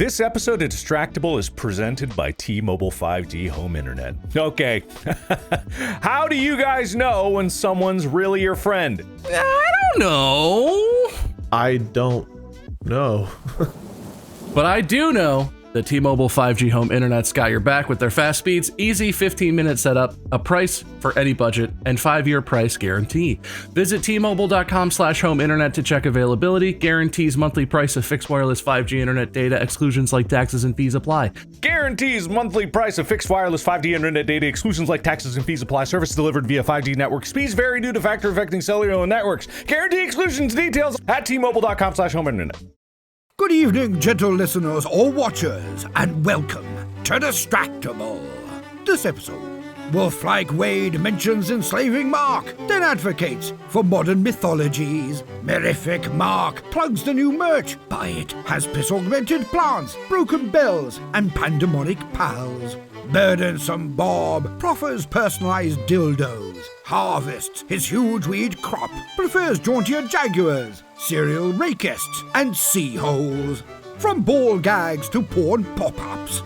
This episode of Distractible is presented by T-Mobile 5G Home Internet. Okay, how do you guys know when someone's really your friend? I don't know. I don't know. But I do know that T-Mobile 5G Home Internet's got your back with their fast speeds, easy 15-minute setup, a price for any budget, and 5-year price guarantee. Visit T-Mobile.com/home internet to check availability. Guarantees monthly price of fixed wireless 5G internet data. Exclusions like taxes and fees apply. Guarantees monthly price of fixed wireless 5G internet data. Exclusions like taxes and fees apply. Service delivered via 5G network. Speeds vary due to factor affecting cellular networks. Guarantee exclusions details at T-Mobile.com/home internet. Good evening, gentle listeners or watchers, and welcome to Distractible. This episode, Wolf-like Wade mentions enslaving Mark, then advocates for modern mythologies. Mirific Mark plugs the new merch. Buy it. Has piss-augmented plants, broken bells, and pandemonic pals. Burdensome Bob proffers personalized dildos. Harvests his huge weed crop. Prefers jauntier jaguars, serial rakists, and sea holes. From ball gags to porn pop-ups.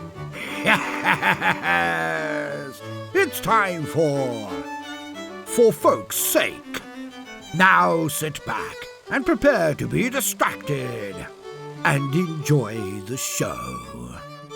Yes! It's time for folks' sake. Now sit back and prepare to be distracted and enjoy the show.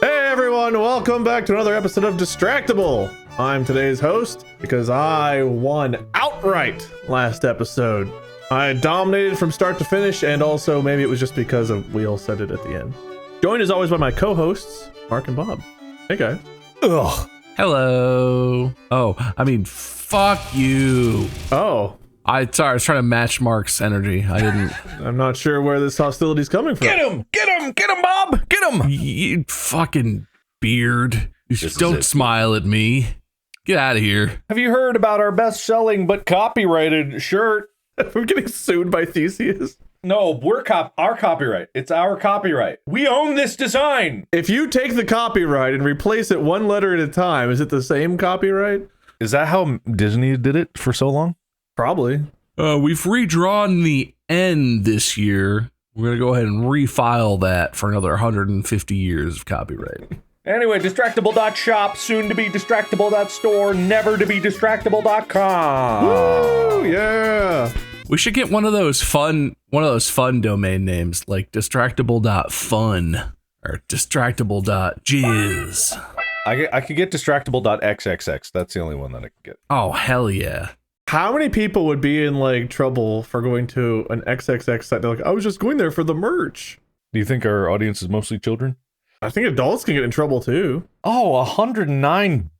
Hey everyone, welcome back to another episode of Distractible. I'm today's host because I won outright last episode. I dominated from start to finish, and also maybe it was just because we all said it at the end. Joined as always by my co-hosts, Mark and Bob. Hey guys. Ugh. Hello. Oh, I mean, fuck you. Oh. I was trying to match Mark's energy. I didn't. I'm not sure where this hostility's coming from. Get him! Get him! Get him, Bob! Get him! You fucking beard. You don't smile at me. Get out of here. Have you heard about our best-selling but copyrighted shirt? We're getting sued by Theseus. No, we're our copyright. It's our copyright. We own this design. If you take the copyright and replace it one letter at a time, is it the same copyright? Is that how Disney did it for so long? Probably. We've redrawn the N this year. We're going to go ahead and refile that for another 150 years of copyright. Anyway, Distractible.shop, soon to be Distractible.store, never to be Distractible.com. Woo, yeah. We should get one of those fun domain names like Distractible.fun or Distractible.jizz. I could get Distractible.xxx. That's the only one that I could get. Oh, hell yeah. How many people would be in like trouble for going to an XXX site? They're like, I was just going there for the merch. Do you think our audience is mostly children? I think adults can get in trouble too. Oh, $109.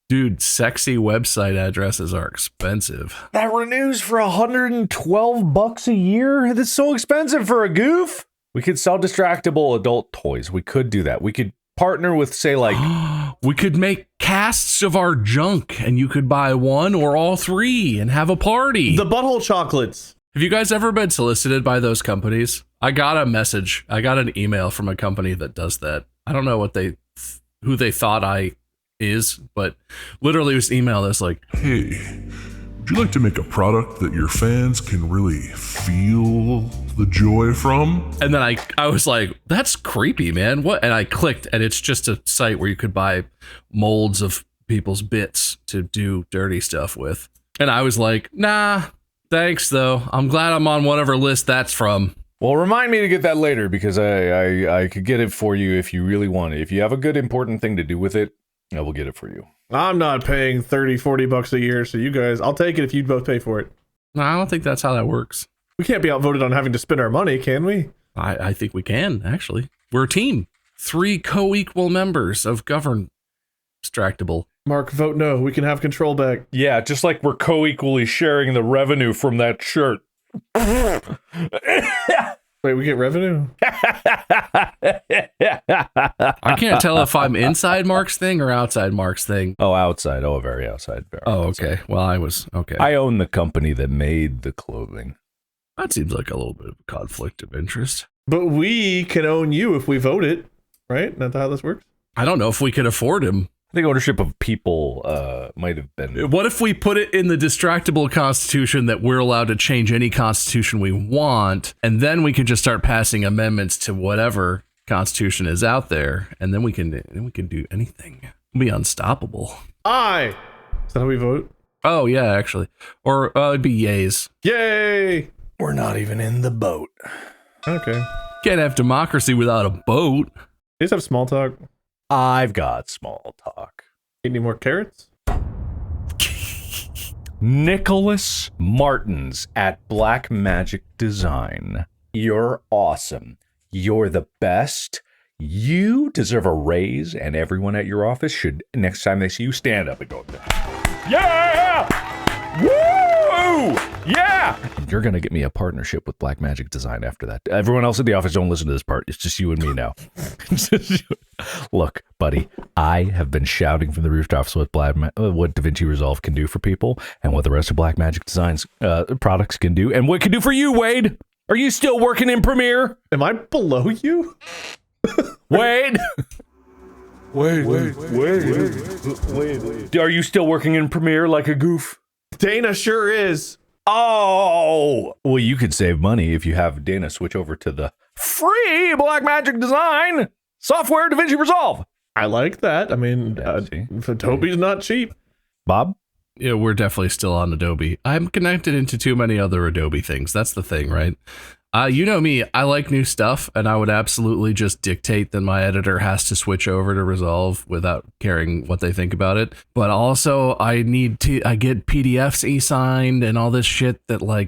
Dude, sexy website addresses are expensive. That renews for $112 a year? That's so expensive for a goof. We could sell Distractible adult toys. We could do that. We could partner with, say, like... We could make casts of our junk, and you could buy one or all three and have a party. The butthole chocolates. Have you guys ever been solicited by those companies? I got a message. I got an email from a company that does that. I don't know who they thought I is, but literally it was an email that's like, hey, would you like to make a product that your fans can really feel the joy from? And then I was like, that's creepy, man. What? And I clicked, and it's just a site where you could buy molds of people's bits to do dirty stuff with. And I was like, nah, thanks though. I'm glad I'm on whatever list that's from. Well, remind me to get that later, because I could get it for you if you really want it. If you have a good important thing to do with it, I will get it for you. I'm not paying $30-$40 a year, so you guys, I'll take it if you both pay for it. No, I don't think that's how that works. We can't be outvoted on having to spend our money, can we? I think we can, actually. We're a team. 3 co-equal members of Govern Distractible. Mark, vote no. We can have control back. Yeah, just like we're co-equally sharing the revenue from that shirt. Wait, we get revenue? I can't tell if I'm inside Mark's thing or outside Mark's thing. Oh, outside. Oh, very outside. Very okay. Outside. Well, I was, okay. I own the company that made the clothing. That seems like a little bit of a conflict of interest. But we can own you if we vote it, right? Not how this works? I don't know if we could afford him. I think ownership of people might have been... What if we put it in the Distractible Constitution that we're allowed to change any constitution we want, and then we can just start passing amendments to whatever Constitution is out there, and then we can do anything. We'll be unstoppable. Is that how we vote? Oh yeah, actually, or it'd be yays. Yay! We're not even in the boat. Okay. Can't have democracy without a boat. Just have small talk. I've got small talk. Any more carrots? Nicholas Martins at Black Magic Design. You're awesome. You're the best. You deserve a raise, and everyone at your office should, next time they see you, stand up and go, yeah! Woo! Yeah! You're going to get me a partnership with Black Magic Design after that. Everyone else in the office, don't listen to this part. It's just you and me now. Look, buddy, I have been shouting from the rooftops what DaVinci Resolve can do for people and what the rest of Black Magic Design's products can do and what it can do for you, Wade. Are you still working in Premiere? Am I below you? Wade! Wade. Are you still working in Premiere like a goof? Dana sure is. Oh! Well, you could save money if you have Dana switch over to the free Black Magic Design software DaVinci Resolve. I like that. I mean, Adobe's not cheap. Bob? Yeah, we're definitely still on Adobe. I'm connected into too many other Adobe things. That's the thing, right? You know me, I like new stuff, and I would absolutely just dictate that my editor has to switch over to Resolve without caring what they think about it. But also, I get PDFs e-signed and all this shit that I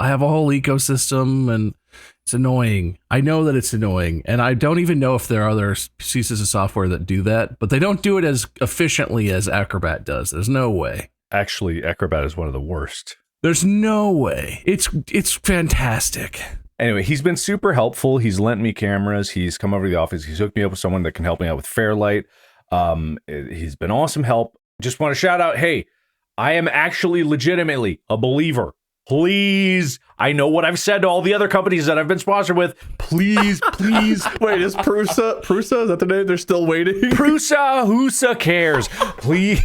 have a whole ecosystem, and it's annoying. I know that it's annoying, and I don't even know if there are other pieces of software that do that, but they don't do it as efficiently as Acrobat does. There's no way. Actually, Acrobat is one of the worst. There's no way. It's fantastic. Anyway, he's been super helpful. He's lent me cameras. He's come over to the office. He's hooked me up with someone that can help me out with Fairlight. He's been awesome help. Just want to shout out, hey, I am actually legitimately a believer. Please, I know what I've said to all the other companies that I've been sponsored with. Please. Wait, is Prusa? Is that the name? They're still waiting? Prusa, whosa cares? Please.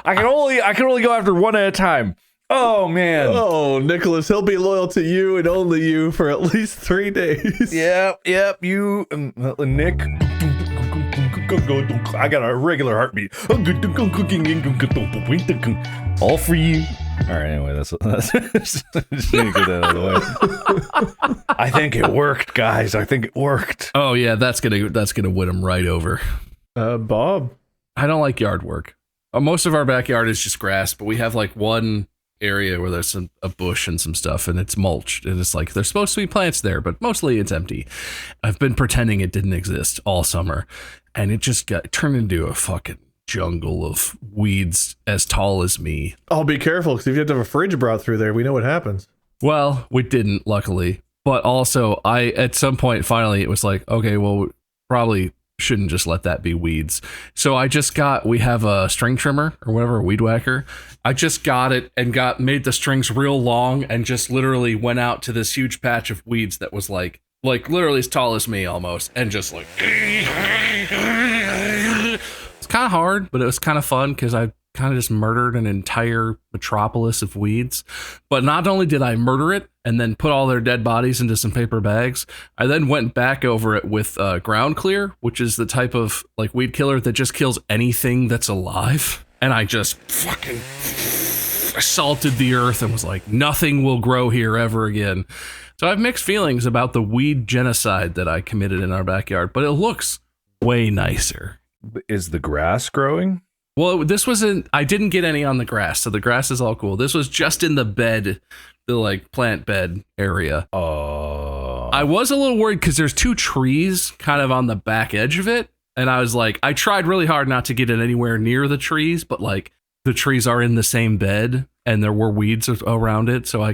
I can only go after one at a time. Oh, man. Oh, Nicholas, he'll be loyal to you and only you for at least 3 days. Yep, you, Nick. I got a regular heartbeat. All for you. All right, anyway, that's just need to get that out of the way. I think it worked, guys. I think it worked. Oh yeah, that's gonna win him right over. Bob, I don't like yard work. Most of our backyard is just grass, but we have one area where there's a bush and some stuff, and it's mulched, and it's there's supposed to be plants there, but mostly it's empty. I've been pretending it didn't exist all summer, and it just got turned into a fucking jungle of weeds as tall as me. Oh, be careful, because if you have to have a fridge brought through there, we know what happens. Well, we didn't, luckily, but also at some point finally it was okay, well, probably shouldn't just let that be weeds. So we have a string trimmer or whatever, a weed whacker. I just got it and made the strings real long and just literally went out to this huge patch of weeds that was literally as tall as me almost, and just it's kind of hard, but it was kind of fun because I kind of just murdered an entire metropolis of weeds. But not only did I murder it and then put all their dead bodies into some paper bags, I then went back over it with ground clear, which is the type of weed killer that just kills anything that's alive. And I just fucking assaulted the earth and was nothing will grow here ever again. So I have mixed feelings about the weed genocide that I committed in our backyard, but it looks way nicer. Is the grass growing? Well, I didn't get any on the grass, so the grass is all cool. This was just in the bed, the plant bed area. Oh. I was a little worried because there's 2 trees kind of on the back edge of it. And I was I tried really hard not to get it anywhere near the trees, but the trees are in the same bed and there were weeds around it. So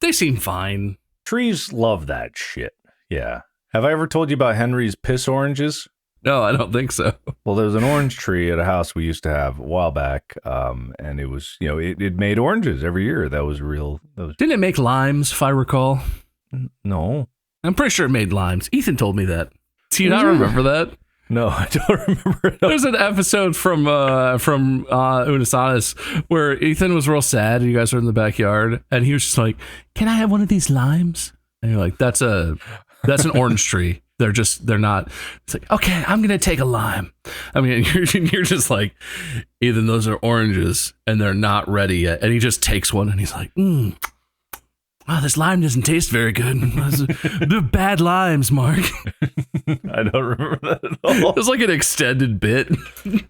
they seem fine. Trees love that shit. Yeah. Have I ever told you about Henry's piss oranges? No, I don't think so. Well, there was an orange tree at a house we used to have a while back. And it was, it made oranges every year. That was real. Didn't it make limes, if I recall? No. I'm pretty sure it made limes. Ethan told me that. Do you not remember that? No, I don't remember it. There's an episode from Unisonus where Ethan was real sad. You guys were in the backyard, and he was just like, "Can I have one of these limes?" And you're like, "That's an orange tree. They're not." It's like, "Okay, I'm gonna take a lime." I mean, you're just like, Ethan, those are oranges, and they're not ready yet. And he just takes one, and he's like, "Wow, this lime doesn't taste very good. They're bad limes, Mark." I don't remember that at all. It was like an extended bit.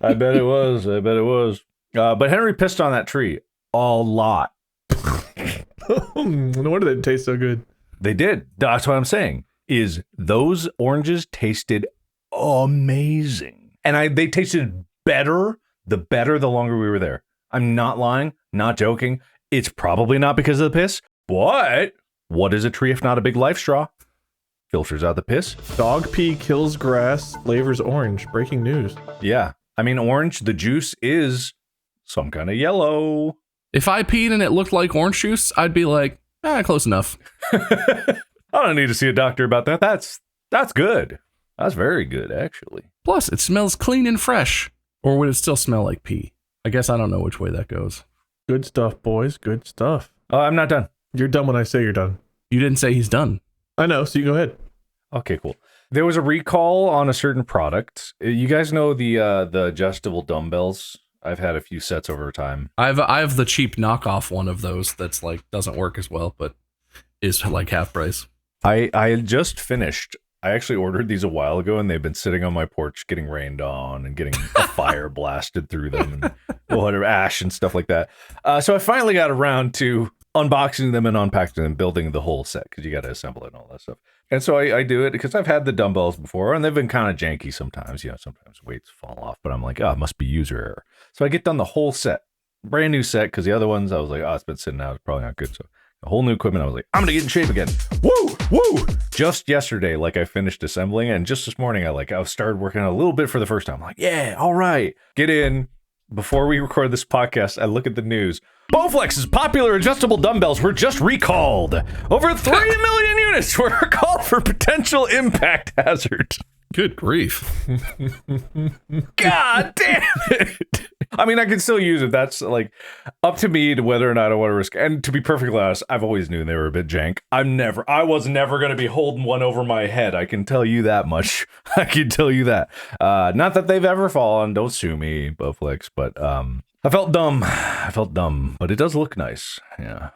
I bet it was. But Henry pissed on that tree a lot. No wonder they taste so good. They did. That's what I'm saying. Is those oranges tasted amazing, and they tasted better the longer we were there. I'm not lying, not joking. It's probably not because of the piss, but what is a tree if not a big life straw? Filters out the piss. Dog pee kills grass, flavors orange. Breaking news. Yeah. I mean, orange, the juice is some kind of yellow. If I peed and it looked like orange juice, I'd be like, close enough. I don't need to see a doctor about that. That's good. That's very good, actually. Plus, it smells clean and fresh. Or would it still smell like pee? I guess I don't know which way that goes. Good stuff, boys. Good stuff. Oh, I'm not done. You're done when I say you're done. You didn't say he's done. I know, so you go ahead. Okay, cool. There was a recall on a certain product. You guys know the adjustable dumbbells? I've had a few sets over time. I have the cheap knockoff one of those that's like doesn't work as well, but is like half price. I had just finished. I actually ordered these a while ago, and they've been sitting on my porch getting rained on and getting a fire blasted through them and whatever, ash and stuff like that. So I finally got around to unboxing them and unpacking them and building the whole set because you got to assemble it and all that stuff. And so I do it because I've had the dumbbells before, and they've been kind of janky sometimes. Sometimes weights fall off, but I'm like, it must be user error. So I get done the whole set, brand new set, because the other ones I was like, it's been sitting out, it's probably not good. So the whole new equipment, I was like, I'm gonna get in shape again. Woo! Just yesterday, I finished assembling it, and just this morning, I started working out a little bit for the first time. I'm like, yeah, all right, get in. Before we record this podcast, I look at the news. Bowflex's popular adjustable dumbbells were just recalled. Over 3 million units were recalled for potential impact hazard. Good grief. God damn it. I mean, I can still use it. That's up to me to whether or not I want to risk. And to be perfectly honest, I've always knew they were a bit jank. I was never going to be holding one over my head. I can tell you that much. I can tell you that. Not that they've ever fallen. Don't sue me, Bowflex. But I felt dumb. But it does look nice. Yeah.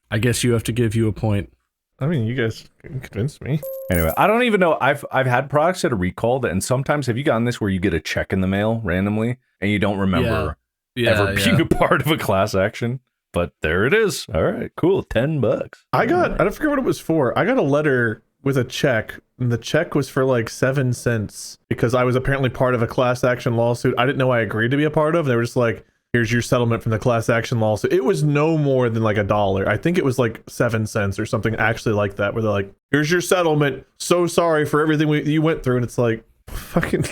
I guess you have to give you a point. I mean, you guys convinced me. Anyway, I don't even know. I've had products that are recalled, and sometimes have you gotten this where you get a check in the mail randomly and you don't remember ever being a part of a class action? But there it is. All right, cool. $10. I don't forget what it was for. I got a letter with a check, and the check was for like 7 cents because I was apparently part of a class action lawsuit I didn't know I agreed to be a part of. They were just like, here's your settlement from the class action lawsuit. It was no more than like $1. I think it was like 7 cents or something actually like that, where they're like, here's your settlement. So sorry for everything you went through. And it's like, fucking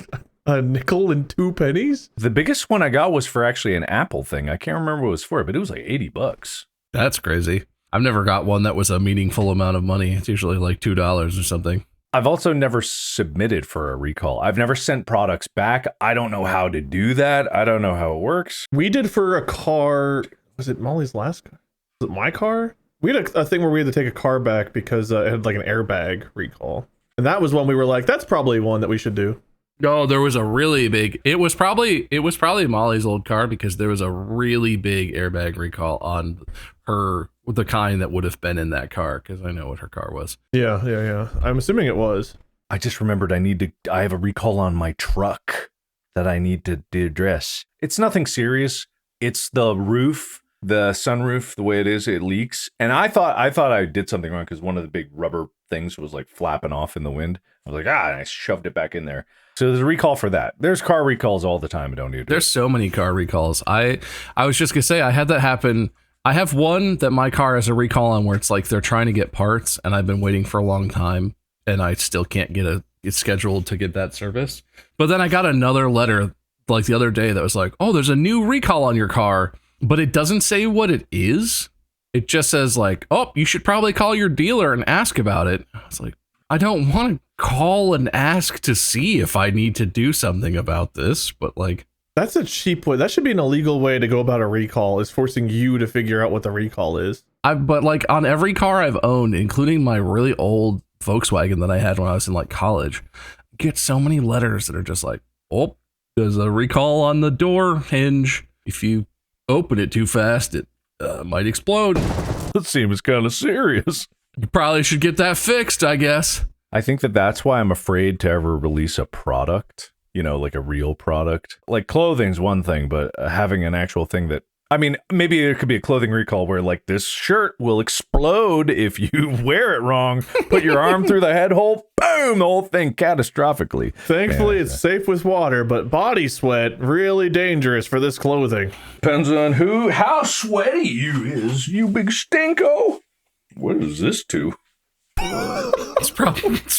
a nickel and 2 pennies. The biggest one I got was for actually an Apple thing. I can't remember what it was for, but it was like $80. That's crazy. I've never got one that was a meaningful amount of money. It's usually like $2 or something. I've also never submitted for a recall. I've never sent products back. I don't know how to do that. I don't know how it works. We did for a car. Was it Molly's last car? Was it my car? We had a thing where we had to take a car back because it had like an airbag recall. And that was when we were like, that's probably one that we should do. No, there was a really big, it was probably Molly's old car because there was a really big airbag recall on her, the kind that would have been in that car, because I know what her car was. Yeah. I'm assuming it was. I just remembered I have a recall on my truck that I need to address. It's nothing serious. It's the roof, the sunroof, the way it is, it leaks. And I thought I did something wrong because one of the big rubber things was like flapping off in the wind. I was like, and I shoved it back in there. So there's a recall for that. There's car recalls all the time. I don't need to. There's so many car recalls. I was just gonna say I had that happen. I have one that my car has a recall on where it's like they're trying to get parts and I've been waiting for a long time and I still can't get it scheduled to get that service. But then I got another letter like the other day that was like, oh, there's a new recall on your car, but it doesn't say what it is. It just says like, oh, you should probably call your dealer and ask about it. I was like, I don't want to call and ask to see if I need to do something about this, but like, That's a cheap way. That should be an illegal way to go about a recall, is forcing you to figure out what the recall is. but like on every car I've owned, including my really old Volkswagen that I had when I was in like college, I get so many letters that are just like, oh, there's a recall on the door hinge. If you open it too fast, it might explode. That seems kind of serious. You probably should get that fixed, I guess. I think that's why I'm afraid to ever release a product, you know, like a real product. Like clothing's one thing, but having an actual thing that, I mean, maybe there could be a clothing recall where like this shirt will explode if you wear it wrong, put your arm through the head hole, boom, the whole thing catastrophically. Thankfully, it's safe with water, but body sweat, really dangerous for this clothing. Depends on how sweaty you is, you big stinko. What is this to? It's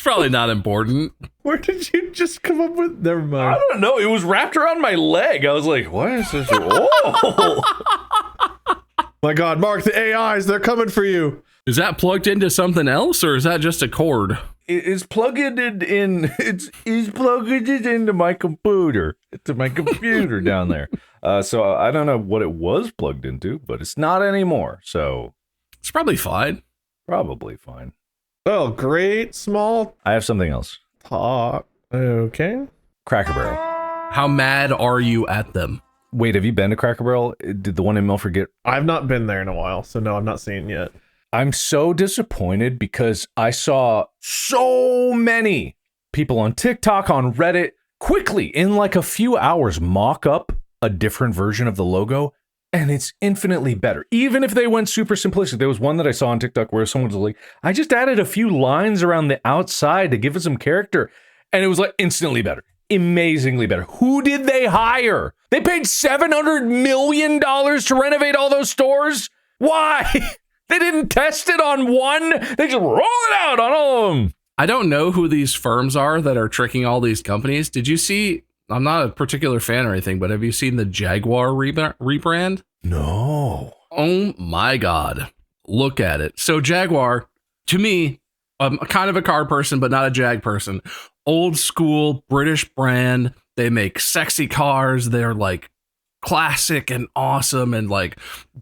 probably not important. Where did you just come up with? Never I mind. don't know. It was wrapped around my leg. I was like, what is this? Oh. My God, Mark, the AIs, they're coming for you. Is that plugged into something else, or is that just a cord? It's plugged in. He's plugged it into my computer. To my computer down there. So I don't know what it was plugged into, but it's not anymore. So It's probably fine. probably fine. Oh, great small I have something else. talk. Okay. Cracker Barrel. How mad are you at them? Wait, have you been to Cracker Barrel? Did the one in Milford get? I've not been there in a while, so no, I've not seen it yet. I'm so disappointed because I saw so many people on TikTok, on Reddit, quickly in like a few hours mock up a different version of the logo, and it's infinitely better. Even if they went super simplistic. There was one that I saw on TikTok where someone was like, I just added a few lines around the outside to give it some character, and it was like instantly better. Amazingly better. Who did they hire? They paid $700 million to renovate all those stores? Why? They didn't test it on one. They just roll it out on all of them. I don't know who these firms are that are tricking all these companies. Did you see? I'm not a particular fan or anything, but have you seen the Jaguar rebrand? No. Oh my God. Look at it. So Jaguar, to me, I'm kind of a car person, but not a Jag person. Old school British brand. They make sexy cars. They're like classic and awesome, and like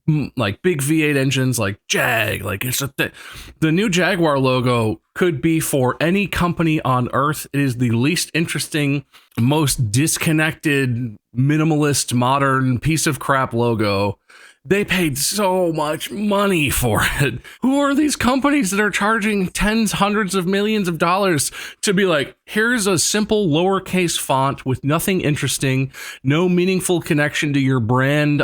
big V8 engines, like Jag. Like it's the new Jaguar logo could be for any company on earth. It is the least interesting, most disconnected, minimalist, modern piece of crap logo. They paid so much money for it. Who are these companies that are charging tens, hundreds of millions of dollars to be like, here's a simple lowercase font with nothing interesting, no meaningful connection to your brand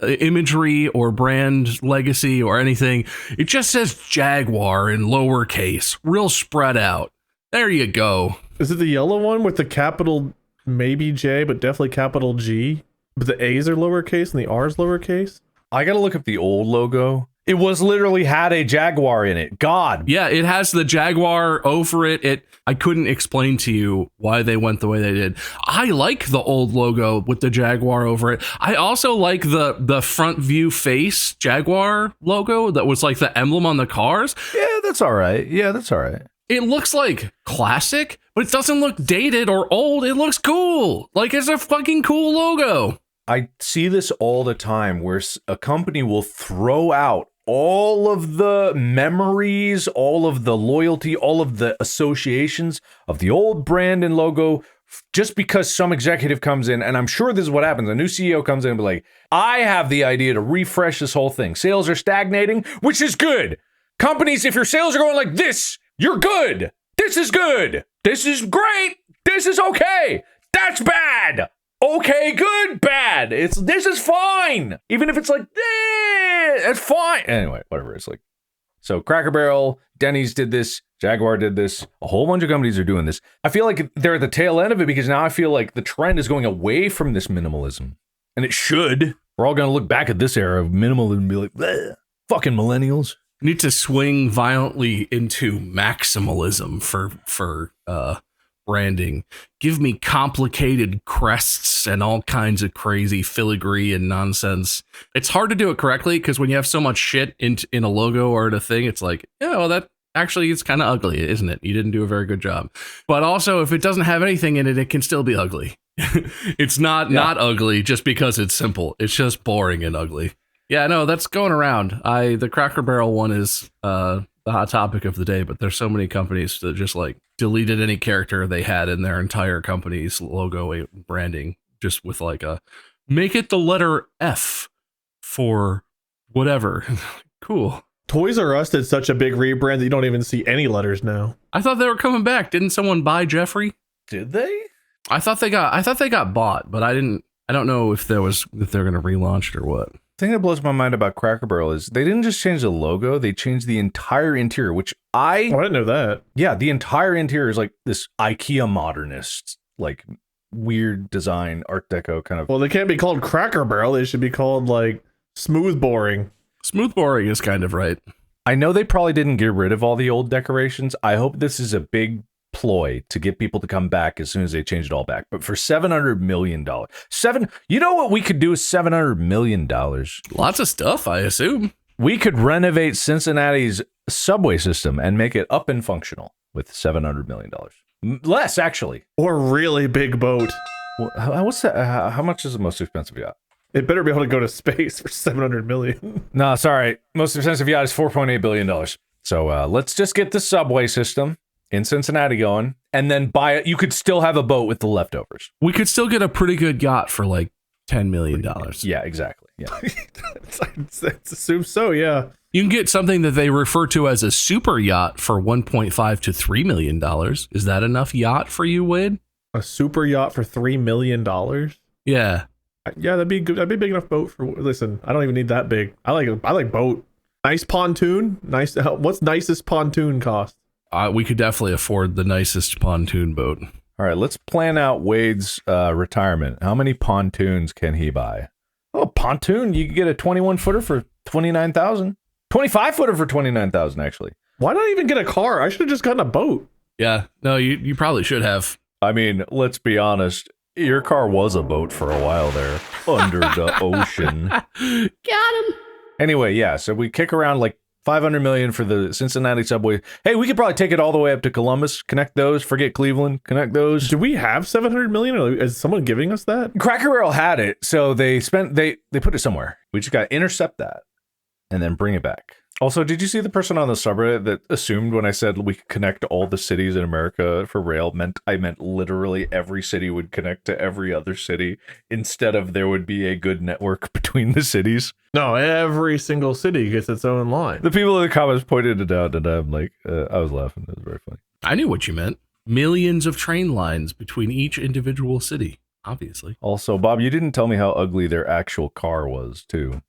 imagery or brand legacy or anything. It just says Jaguar in lowercase, real spread out. There you go. Is it the yellow one with the capital maybe J, but definitely capital G? But the A's are lowercase and the R's lowercase? I gotta look up the old logo. It was literally had a Jaguar in it. God. Yeah, it has the Jaguar over it. I couldn't explain to you why they went the way they did. I like the old logo with the Jaguar over it. I also like the front view face Jaguar logo that was like the emblem on the cars. Yeah, that's all right. It looks like classic, but it doesn't look dated or old. It looks cool. Like it's a fucking cool logo. I see this all the time where a company will throw out all of the memories, all of the loyalty, all of the associations of the old brand and logo just because some executive comes in, and I'm sure this is what happens. A new CEO comes in and be like, I have the idea to refresh this whole thing. Sales are stagnating, which is good. Companies, if your sales are going like this, you're good. This is good. This is great. This is okay. That's bad. Okay, good, bad. This is fine. Even if it's like, it's fine. Anyway, whatever. It's like, so Cracker Barrel, Denny's did this, Jaguar did this. A whole bunch of companies are doing this. I feel like they're at the tail end of it because now I feel like the trend is going away from this minimalism. And it should. We're all going to look back at this era of minimalism and be like, bleh, fucking millennials. Need to swing violently into maximalism for branding. Give me complicated crests and all kinds of crazy filigree and nonsense. It's hard to do it correctly because when you have so much shit in a logo or in a thing, it's like, yeah, well, actually, it's kind of ugly, isn't it? You didn't do a very good job. But also, if it doesn't have anything in it, it can still be ugly. It's not ugly just because it's simple. It's just boring and ugly. Yeah, no, that's going around. The Cracker Barrel one is the hot topic of the day, but there's so many companies that just like deleted any character they had in their entire company's logo branding, just with like make it the letter F for whatever. Cool. Toys R Us did such a big rebrand that you don't even see any letters now. I thought they were coming back. Didn't someone buy Jeffrey? Did they? I thought they got bought, but I don't know if they're going to relaunch it or what. The thing that blows my mind about Cracker Barrel is they didn't just change the logo, they changed the entire interior, which I didn't know that. Yeah, the entire interior is like this IKEA modernist, like weird design, Art Deco kind of. Well, they can't be called Cracker Barrel. They should be called like Smooth Boring. Smooth Boring is kind of right. I know they probably didn't get rid of all the old decorations. I hope this is a big ploy to get people to come back as soon as they change it all back. But for $700 million, you know what we could do with $700 million? Lots of stuff, I assume. We could renovate Cincinnati's subway system and make it up and functional with $700 million. Less, actually. Or really big boat. What's that? How much is the most expensive yacht? It better be able to go to space for $700 million. No, sorry. Most expensive yacht is $4.8 billion. So let's just get the subway system in Cincinnati going, and then buy it. You could still have a boat with the leftovers. We could still get a pretty good yacht for like $10 million. Yeah, exactly. Yeah. Let's assume so, yeah. You can get something that they refer to as a super yacht for $1.5 to $3 million. Is that enough yacht for you, Wade? A super yacht for $3 million? Yeah. Yeah, that'd be good. That'd be a big enough boat for. Listen, I don't even need that big. I like boat. Nice pontoon. Nice. What's nicest pontoon cost? We could definitely afford the nicest pontoon boat. All right, let's plan out Wade's retirement. How many pontoons can he buy? Oh, pontoon, you can get a 21-footer for $29,000. 25-footer for $29,000, actually. Why not even get a car? I should have just gotten a boat. Yeah, no, you probably should have. I mean, let's be honest. Your car was a boat for a while there, under the ocean. Got him. Anyway, yeah, so we kick around like $500 million for the Cincinnati subway. Hey, we could probably take it all the way up to Columbus, connect those, forget Cleveland, connect those. Do we have $700 million, or is someone giving us that? Cracker Barrel had it, so they put it somewhere. We just got to intercept that and then bring it back. Also, did you see the person on the subreddit that assumed when I said we could connect all the cities in America for rail I meant literally every city would connect to every other city instead of there would be a good network between the cities? No, every single city gets its own line. The people in the comments pointed it out, and I'm like, I was laughing. It was very funny. I knew what you meant. Millions of train lines between each individual city, obviously. Also, Bob, you didn't tell me how ugly their actual car was, too.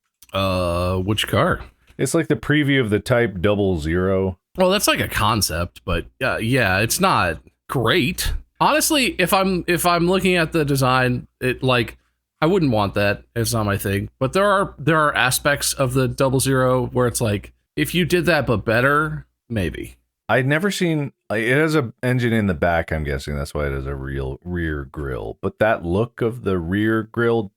Which car? It's like the preview of the Type 00. Well, that's like a concept, but yeah, it's not great. Honestly, if I'm looking at the design, it like I wouldn't want that. It's not my thing. But there are aspects of the 00 where it's like if you did that but better, maybe. I'd never seen it has an engine in the back. I'm guessing that's why it has a real rear grille. But that look of the rear grille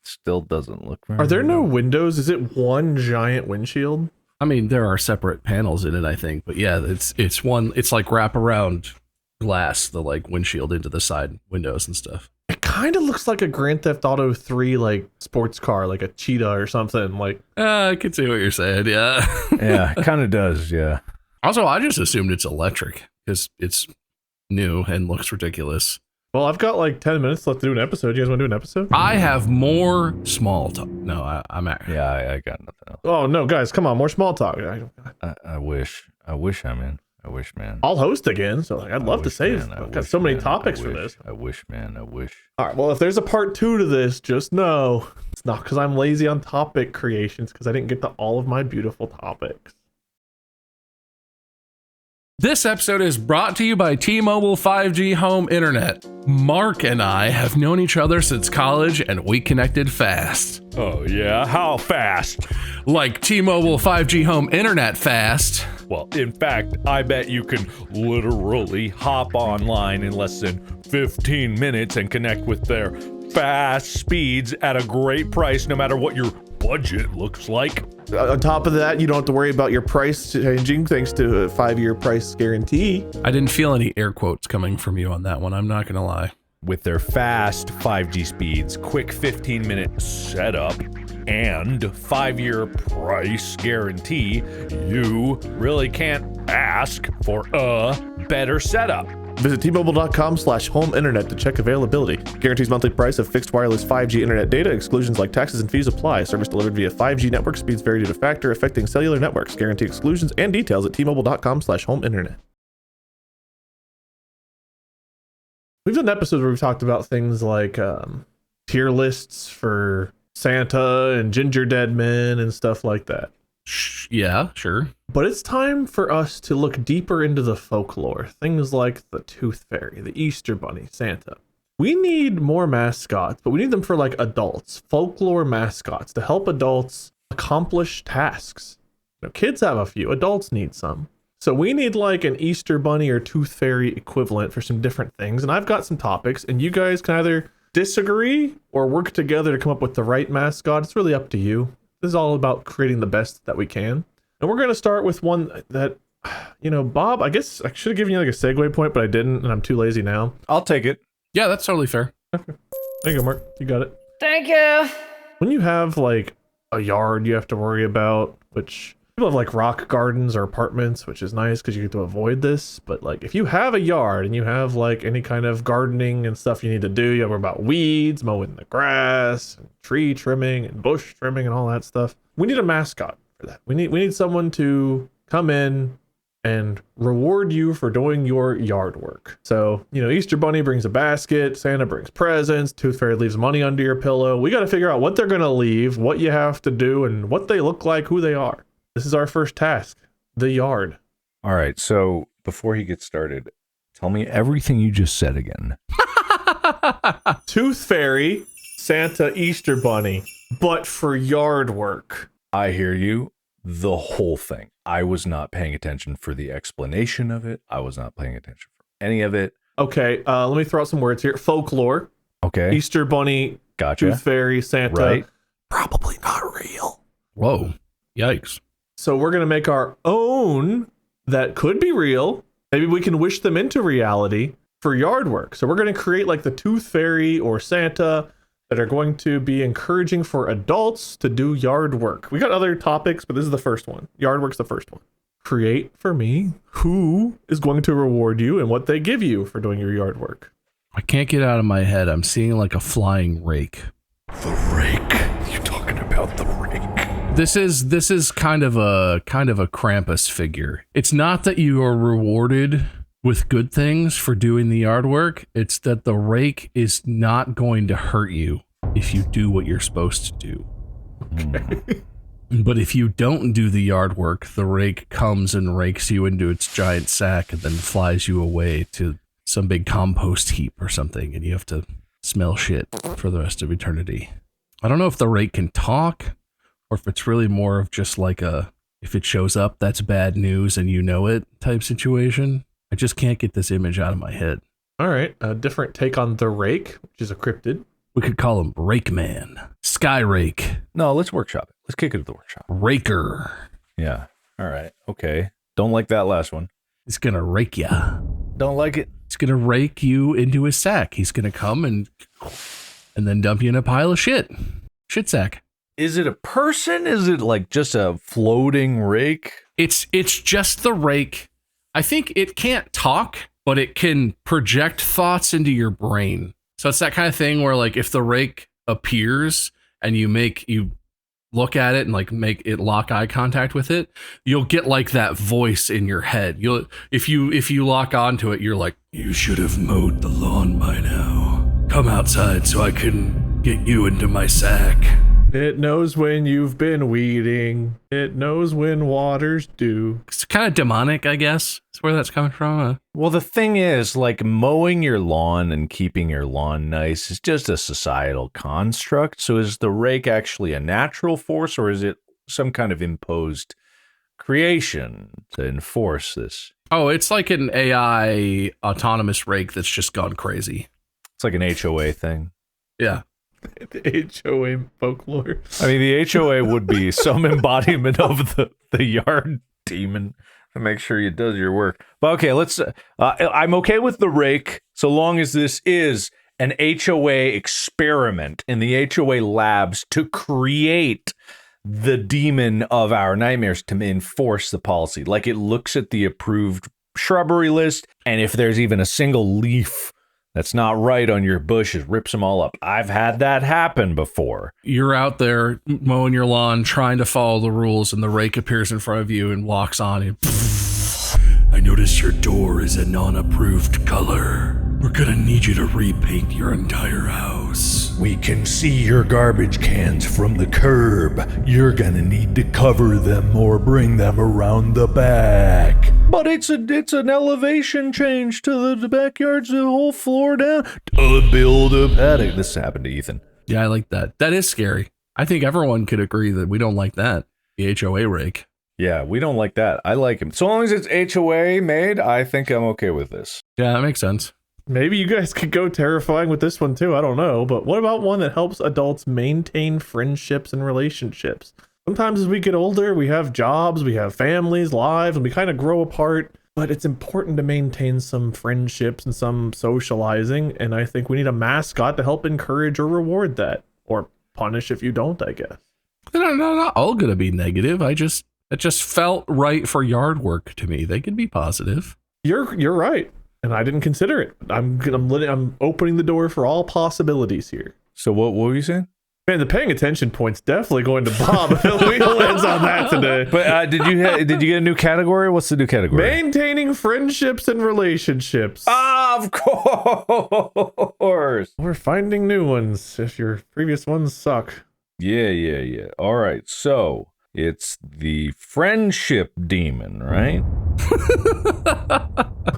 still doesn't look very. Are there no windows? Is it one giant windshield? I mean, there are separate panels in it, I think, but yeah, it's one. It's like wraparound glass, the like windshield into the side windows and stuff. It kind of looks like a Grand Theft Auto 3 like sports car, like a Cheetah or something. Like, I can see what you're saying. Yeah, yeah, it kind of does. Yeah. Also, I just assumed it's electric because it's new and looks ridiculous. Well, I've got like 10 minutes left to do an episode. You guys want to do an episode? I have more small talk. No, I'm at. Yeah, I got nothing else. Oh, no, guys, come on. More small talk. I wish I'm in. I wish, man. I'll host again. So like, I'd love to say I've got so many topics for this. I wish, man. I wish. All right. Well, if there's a part 2 to this, just know it's not because I'm lazy on topic creations, because I didn't get to all of my beautiful topics. This episode is brought to you by T-Mobile 5G Home Internet. Mark and I have known each other since college, and we connected fast. Oh, yeah? How fast? Like T-Mobile 5G Home Internet fast. Well, in fact, I bet you can literally hop online in less than 15 minutes and connect with their fast speeds at a great price, no matter what your budget looks like. On top of that, you don't have to worry about your price changing thanks to a 5-year price guarantee. I didn't feel any air quotes coming from you on that one. I'm not going to lie. With their fast 5G speeds, quick 15-minute setup, and 5-year price guarantee, you really can't ask for a better setup. Visit T-Mobile.com/home internet to check availability. Guarantees monthly price of fixed wireless 5G internet data. Exclusions like taxes and fees apply. Service delivered via 5G network. Speeds vary due to factor affecting cellular networks. Guarantee exclusions and details at T-Mobile.com/home internet. We've done episodes where we've talked about things like tier lists for Santa and ginger dead men and stuff like that. Yeah, sure. But it's time for us to look deeper into the folklore. Things like the Tooth Fairy, the Easter Bunny, Santa. We need more mascots, but we need them for like adults. Folklore mascots to help adults accomplish tasks. You know, kids have a few, adults need some. So we need like an Easter Bunny or Tooth Fairy equivalent for some different things. And I've got some topics, and you guys can either disagree or work together to come up with the right mascot. It's really up to you. This is all about creating the best that we can. And we're going to start with one that, you know, Bob, I guess I should have given you like a segue point, but I didn't, and I'm too lazy now. I'll take it. Yeah, that's totally fair. Okay. There you go, Mark. You got it. Thank you. When you have like a yard you have to worry about, which people have like rock gardens or apartments, which is nice because you get to avoid this. But like if you have a yard and you have like any kind of gardening and stuff you need to do, you have to worry about weeds, mowing the grass, and tree trimming and bush trimming and all that stuff. We need a mascot for that. We need someone to come in and reward you for doing your yard work. So, you know, Easter Bunny brings a basket, Santa brings presents, Tooth Fairy leaves money under your pillow. We got to figure out what they're going to leave, what you have to do, and what they look like, who they are. This is our first task, the yard. All right, so before he gets started, tell me everything you just said again. Tooth Fairy, Santa, Easter Bunny, but for yard work. I hear you. The whole thing. I was not paying attention for the explanation of it. I was not paying attention for any of it. Okay, let me throw out some words here. Folklore. Okay. Easter Bunny, Gotcha. Tooth Fairy, Santa. Right. Probably not real. Whoa. Yikes. So we're going to make our own that could be real. Maybe we can wish them into reality for yard work. So we're going to create like the Tooth Fairy or Santa that are going to be encouraging for adults to do yard work. We got other topics, but this is the first one. Yard work's the first one. Create for me who is going to reward you and what they give you for doing your yard work. I can't get out of my head. I'm seeing like a flying rake. The rake. You talking about the rake? This is kind of a Krampus figure. It's not that you are rewarded with good things for doing the yard work. It's that the rake is not going to hurt you if you do what you're supposed to do. Okay. But if you don't do the yard work, the rake comes and rakes you into its giant sack and then flies you away to some big compost heap or something, and you have to smell shit for the rest of eternity. I don't know if the rake can talk, or if it's really more of just like a, if it shows up, that's bad news and you know it type situation. I just can't get this image out of my head. All right. A different take on the rake, which is a cryptid. We could call him Rake Man, Sky Rake, No, let's workshop it. Let's kick it to the workshop. Raker. Yeah. All right. Okay. Don't like that last one. He's gonna rake ya. Don't like it. He's gonna rake you into his sack. He's gonna come and then dump you in a pile of shit. Shit sack. Is it a person? Is it like just a floating rake? It's just the rake. I think it can't talk, but it can project thoughts into your brain. So it's that kind of thing where like if the rake appears and you look at it and like make it lock eye contact with it, you'll get like that voice in your head. If you lock onto it, you're like, you should have mowed the lawn by now. Come outside so I can get you into my sack. It knows when you've been weeding. It knows when water's due. It's kind of demonic, I guess. That's where that's coming from. Well, the thing is, like, mowing your lawn and keeping your lawn nice is just a societal construct. So is the rake actually a natural force, or is it some kind of imposed creation to enforce this? Oh, it's like an AI autonomous rake that's just gone crazy. It's like an HOA thing. Yeah. The HOA folklore. I mean, the HOA would be some embodiment of the yard demon to make sure it does your work. But okay, let's. I'm okay with the rake so long as this is an HOA experiment in the HOA labs to create the demon of our nightmares to enforce the policy. Like, it looks at the approved shrubbery list, and if there's even a single leaf that's not right on your bush, it rips them all up. I've had that happen before. You're out there mowing your lawn, trying to follow the rules, and the rake appears in front of you and walks on and I notice your door is a non-approved color. We're gonna need you to repaint your entire house. We can see your garbage cans from the curb. You're gonna need to cover them or bring them around the back. But it's an elevation change to the backyard's the whole floor down. Build a paddock. This happened to Ethan. Yeah, I like that. That is scary. I think everyone could agree that we don't like that. The HOA rake. Yeah, we don't like that. I like him. So long as it's HOA made, I think I'm okay with this. Yeah, that makes sense. Maybe you guys could go terrifying with this one too. I don't know. But what about one that helps adults maintain friendships and relationships? Sometimes as we get older, we have jobs, we have families, lives, and we kind of grow apart. But it's important to maintain some friendships and some socializing. And I think we need a mascot to help encourage or reward that. Or punish if you don't, I guess. They're not all going to be negative. It just felt right for yard work to me. They could be positive. You're right. And I didn't consider it. I'm opening the door for all possibilities here. So what were you saying? Man, the paying attention point's definitely going to Bob if he lands on that today. But did you get a new category? What's the new category? Maintaining friendships and relationships. Of course. We're finding new ones if your previous ones suck. Yeah. All right. So it's the friendship demon, right?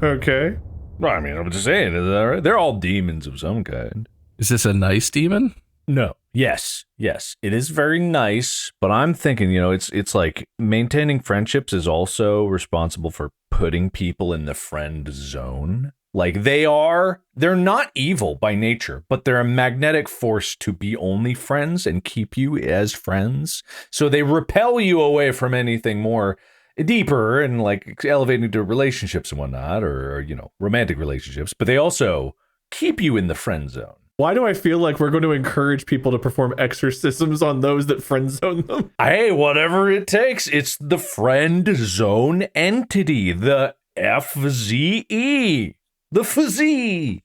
Okay. Well, I mean, I'm just saying, is that right? They're all demons of some kind. Is this a nice demon? No. Yes. It is very nice, but I'm thinking, it's like maintaining friendships is also responsible for putting people in the friend zone. Like they're not evil by nature, but they're a magnetic force to be only friends and keep you as friends. So they repel you away from anything more deeper and like elevating to relationships and whatnot, or romantic relationships, but they also keep you in the friend zone. Why do I feel like we're going to encourage people to perform exorcisms on those that friend zone them? Hey, whatever it takes. It's the friend zone entity, the FZE, the FZE.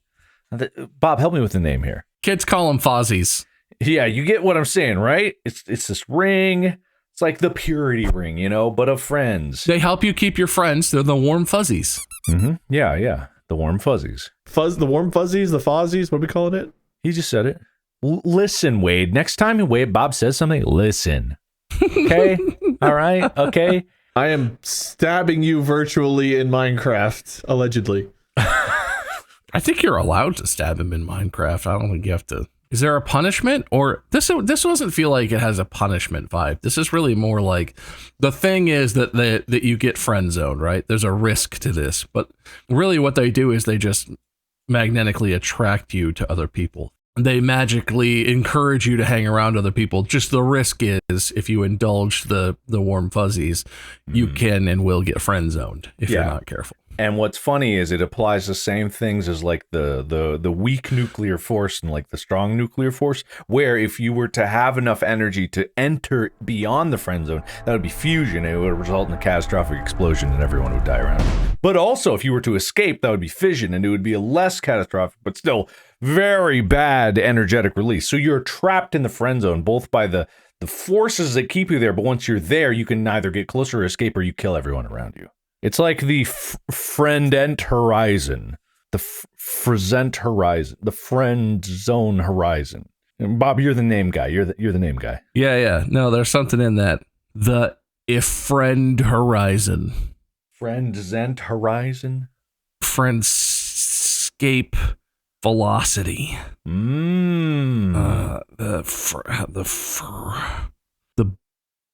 Bob, help me with the name here. Kids call them fozzies. Yeah, you get what I'm saying, right? It's this ring. It's like the purity ring, but of friends. They help you keep your friends. They're the warm fuzzies. Mm-hmm. Yeah. The warm fuzzies. The warm fuzzies, the fozzies, what are we calling it? He just said it. Listen, Wade. Next time Bob says something, listen. Okay? All right? Okay? I am stabbing you virtually in Minecraft, allegedly. I think you're allowed to stab him in Minecraft. I don't think you have to. Is there a punishment? Or this doesn't feel like it has a punishment vibe. This is really more like the thing is that you get friend zoned, right? There's a risk to this, but really what they do is they just magnetically attract you to other people. They magically encourage you to hang around other people. Just the risk is if you indulge the warm fuzzies, you can and will get friend zoned if you're not careful. And what's funny is it applies the same things as like the weak nuclear force and like the strong nuclear force, where if you were to have enough energy to enter beyond the friend zone, that would be fusion. It would result in a catastrophic explosion and everyone would die around it. But also if you were to escape, that would be fission and it would be a less catastrophic, but still very bad energetic release. So you're trapped in the friend zone, both by the forces that keep you there, but once you're there, you can neither get closer or escape, or you kill everyone around you. It's like the friend-ent horizon, the friend horizon, the friend zone horizon. And Bob, you're the name guy. You're the name guy. Yeah. No, there's something in that. The if friend horizon. Friend-zent horizon. Friendscape velocity. The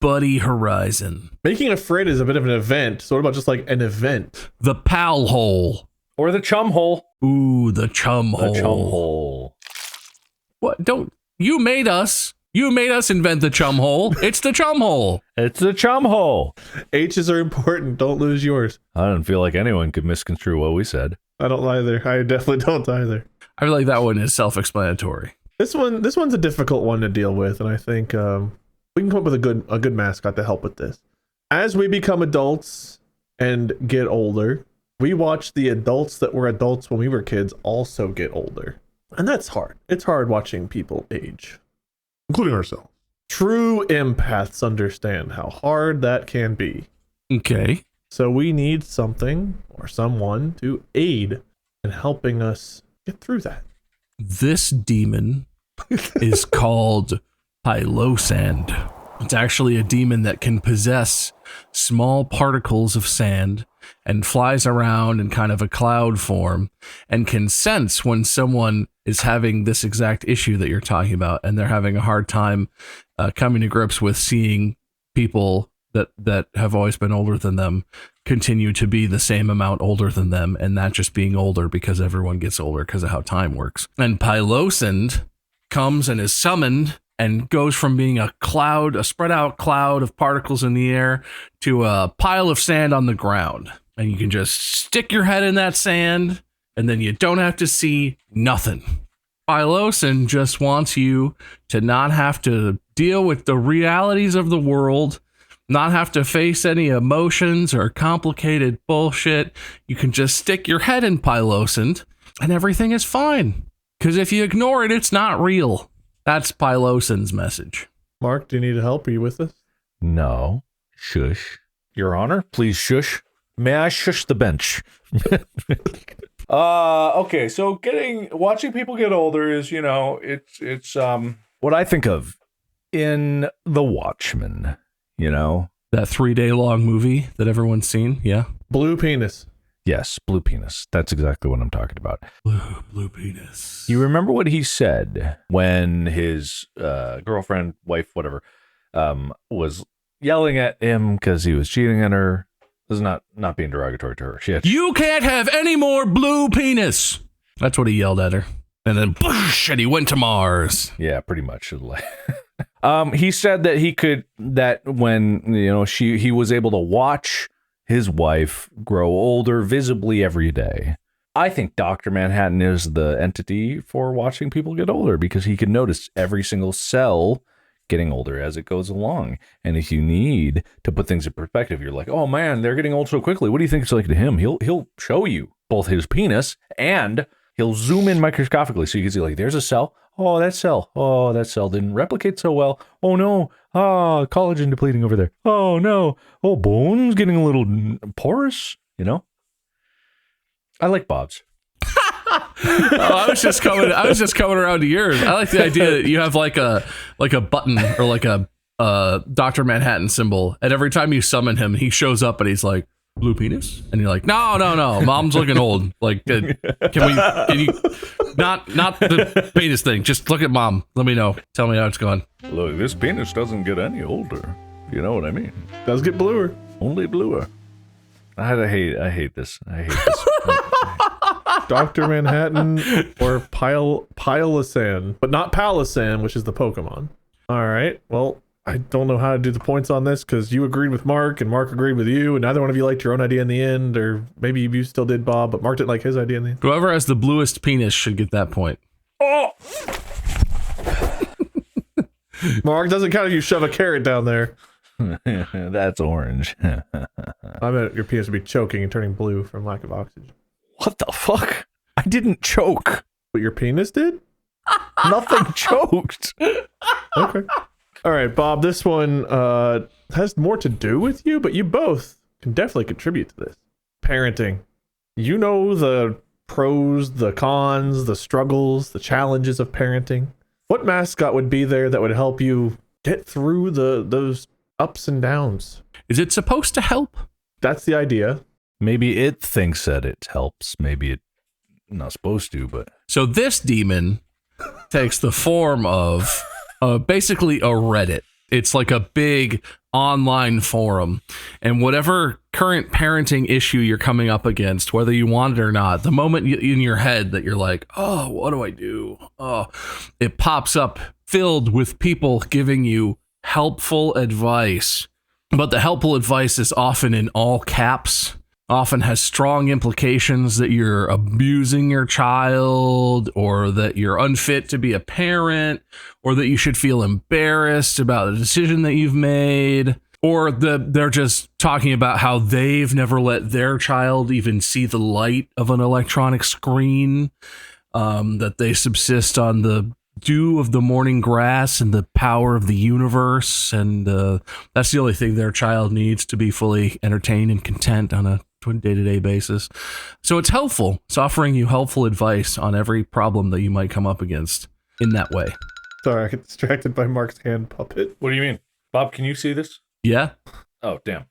buddy horizon. Making a friend is a bit of an event. So what about just like an event? The pal hole. Or the chum hole. Ooh, the chum hole. The chum hole. What? Don't You made us. You made us invent the chum hole. It's the chum hole. It's a chum hole. H's are important. Don't lose yours. I don't feel like anyone could misconstrue what we said. I don't either. I definitely don't either. I feel like that one is self-explanatory. This one's a difficult one to deal with, and I think we can come up with a good mascot to help with this. As we become adults and get older, we watch the adults that were adults when we were kids also get older. And that's hard. It's hard watching people age. Including ourselves. True empaths understand how hard that can be. Okay. So we need something or someone to aid in helping us get through that. This demon is called Pylosand. It's actually a demon that can possess small particles of sand and flies around in kind of a cloud form and can sense when someone is having this exact issue that you're talking about, and they're having a hard time coming to grips with seeing people that have always been older than them continue to be the same amount older than them, and not just being older because everyone gets older because of how time works. And Pylosand comes and is summoned and goes from being a spread out cloud of particles in the air to a pile of sand on the ground. And you can just stick your head in that sand, and then you don't have to see nothing. Pylosand just wants you to not have to deal with the realities of the world, not have to face any emotions or complicated bullshit. You can just stick your head in Pylosand, and everything is fine. Because if you ignore it, it's not real. That's Pylosand's message. Mark, do you need help? Are you with us? No. Shush. Your Honor, please shush. May I shush the bench? Okay, so watching people get older is, it's what I think of in The Watchmen, That 3-day-long movie that everyone's seen, yeah? Blue penis. Yes, blue penis. That's exactly what I'm talking about. Blue penis. You remember what he said when his girlfriend, wife, whatever, was yelling at him because he was cheating on her? This is not being derogatory to her. You can't have any more blue penis. That's what he yelled at her. And then, and he went to Mars. Yeah, pretty much. He said that when he was able to watch his wife grow older visibly every day. I think Dr. Manhattan is the entity for watching people get older, because he can notice every single cell getting older as it goes along. And if you need to put things in perspective, you're like, oh man, they're getting old so quickly. What do you think it's like to him? He'll show you both his penis, and he'll zoom in microscopically so you can see, like, there's a cell. Oh, that cell didn't replicate so well. Oh no. Collagen depleting over there. Oh no. Oh, bone's getting a little porous, I like Bob's. I was just coming around to yours. I like the idea that you have like a button or like a Dr. Manhattan symbol, and every time you summon him, he shows up and he's like, blue penis, and you're like, no, mom's looking old. Like, can you not the penis thing? Just look at mom. Let me know. Tell me how it's going. Look, this penis doesn't get any older. You know what I mean? Does get bluer. Only bluer. I hate this. Dr. Manhattan or Pylosand, but not Palosan, which is the Pokemon. All right. Well, I don't know how to do the points on this because you agreed with Mark and Mark agreed with you, and neither one of you liked your own idea in the end, or maybe you still did, Bob, but Mark didn't like his idea in the end. Whoever has the bluest penis should get that point. Oh! Mark, doesn't count if you shove a carrot down there. That's orange. I bet your penis would be choking and turning blue from lack of oxygen. What the fuck? I didn't choke. But your penis did? Nothing choked. Okay. All right, Bob, this one has more to do with you, but you both can definitely contribute to this. Parenting. You know the pros, the cons, the struggles, the challenges of parenting. What mascot would be there that would help you get through those ups and downs? Is it supposed to help? That's the idea. Maybe it thinks that it helps. Maybe it's not supposed to, but... So this demon takes the form of basically a Reddit. It's like a big online forum, and whatever current parenting issue you're coming up against, whether you want it or not, the moment in your head that you're like, oh, what do I do? Oh, it pops up filled with people giving you helpful advice. But the helpful advice is often in all caps, often has strong implications that you're abusing your child, or that you're unfit to be a parent, or that you should feel embarrassed about the decision that you've made, or they're just talking about how they've never let their child even see the light of an electronic screen, that they subsist on the dew of the morning grass and the power of the universe, and that's the only thing their child needs to be fully entertained and content on a day-to-day basis. So it's helpful. It's offering you helpful advice on every problem that you might come up against in that way. Sorry, I get distracted by Mark's hand puppet. What do you mean? Bob, can you see this? Yeah. Oh, damn.